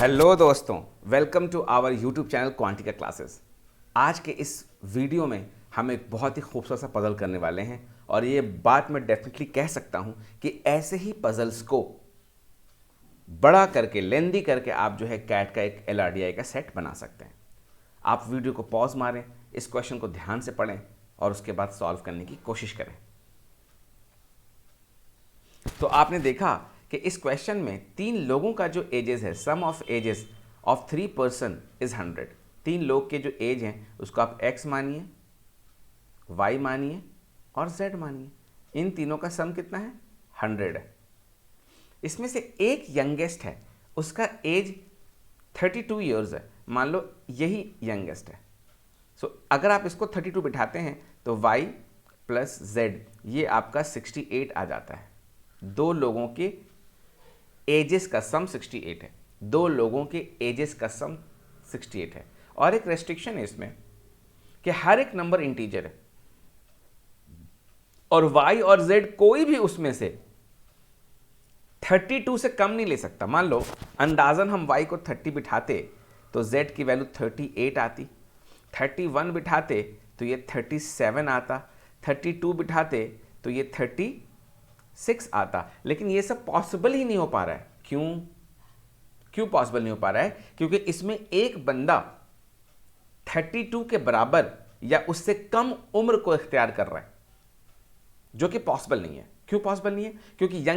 Hello दोस्तों, welcome to our YouTube channel Quantica classes. आज के इस वीडियो में हम एक बहुत ही खूबसूरत सा पजल करने वाले हैं और ये बात मैं डेफिनेटली कह सकता हूं कि ऐसे ही पजल्स को बड़ा करके लेंदी करके आप जो है कैट का एक LRDI का सेट बना सकते हैं। आप वीडियो को पॉज मारें, इस क्वेश्चन को ध्यान से पढ़ें और उसके बाद सॉल्व करने की कोशिश करें। तो आपने देखा कि इस क्वेश्चन में तीन लोगों का जो एजेस है, sum of ages of 3 person is 100। तीन लोग के जो एज हैं उसको आप x मानिए, y मानिए और z मानिए। इन तीनों का सम कितना है? 100 है। इसमें से एक यंगेस्ट है, उसका एज 32 ईयर्स है। मान लो यही यंगेस्ट है। सो अगर आप इसको 32 बिठाते हैं तो y प्लस z ये आपका 68 आ जाता है। दो लोगों के एजेस का सम 68 है। दो लोगों के एजेस का सम 68 है। और एक रेस्ट्रिक्शन है इसमें कि हर एक नंबर इंटीजर है और y और z कोई भी उसमें से 32 से कम नहीं ले सकता। मान लो अंदाजन हम y को 30 बिठाते तो z की वैल्यू 38 आती, 31 बिठाते तो ये 37 आता, 32 बिठाते तो ये 36 आता। लेकिन ये सब पॉसिबल ही नहीं हो पा रहा है। क्यों पॉसिबल नहीं हो पा रहा है? क्योंकि इसमें एक बंदा 32 के बराबर या उससे कम उम्र को इख्तियार कर रहा है, जो कि पॉसिबल नहीं है। क्यों पॉसिबल नहीं है? क्योंकि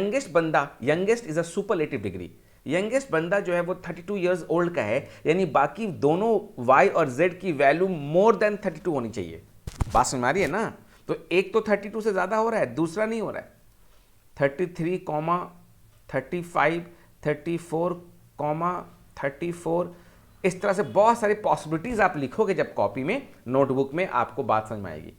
youngest is a superlative degree. Youngest बंदा जो है वो 32 ईयर्स ओल्ड का है, यानी बाकी दोनों y और z की वैल्यू मोर देन 32 होनी चाहिए। बात समझ आ रही है ना? तो एक तो 32 से ज्यादा हो रहा है, दूसरा नहीं हो रहा है। 33, 35, 34, 34, इस तरह से बहुत सारी पॉसिबिलिटीज आप लिखोगे जब कॉपी में, नोटबुक में, आपको बात समझ में आएगी।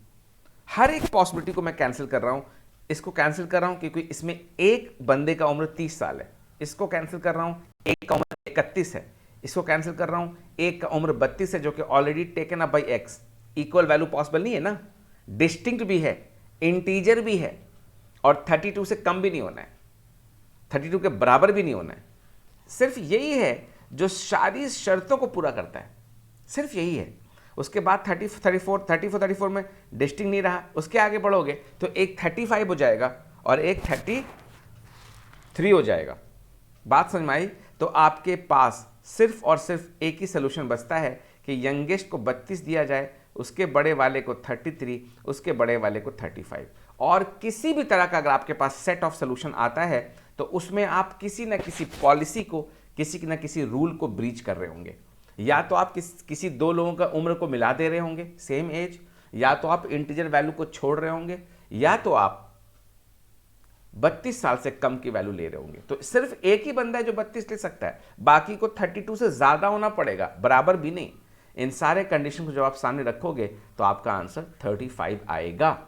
हर एक पॉसिबिलिटी को मैं कैंसिल कर रहा हूं। इसको कैंसिल कर रहा हूं क्योंकि इसमें एक बंदे का उम्र 30 साल है। इसको कैंसिल कर रहा हूं, एक का उम्र 31 है। इसको कैंसिल कर रहा हूं, एक का उम्र 32 है, जो कि already taken up by x. Equal value possible नहीं है ना, डिस्टिंक्ट भी है, इंटीजर भी है और 32 से कम भी नहीं होना है, 32 के बराबर भी नहीं होना है। सिर्फ यही है जो सारी शर्तों को पूरा करता है, सिर्फ यही है। उसके बाद 34 में डिस्टिंक्ट नहीं रहा। उसके आगे बढ़ोगे तो एक 35 हो जाएगा और एक 33 हो जाएगा। बात समझ में आई? तो आपके पास सिर्फ और सिर्फ एक ही सोल्यूशन बचता है कि यंगेस्ट को 32 दिया जाए, उसके बड़े वाले को 33, उसके बड़े वाले को 35। और किसी भी तरह का अगर आपके पास सेट ऑफ सोल्यूशन आता है तो उसमें आप किसी न किसी पॉलिसी को, किसी न किसी रूल को ब्रीच कर रहे होंगे। या तो आप किसी दो लोगों का उम्र को मिला दे रहे होंगे, सेम एज, या तो आप इंटीजर वैल्यू को छोड़ रहे होंगे, या तो आप 32 साल से कम की वैल्यू ले रहे होंगे। तो सिर्फ एक ही बंदा है जो 32 ले सकता है, बाकी को 32 से ज्यादा होना पड़ेगा, बराबर भी नहीं। इन सारे कंडीशन को जब आप सामने रखोगे तो आपका आंसर 35 आएगा।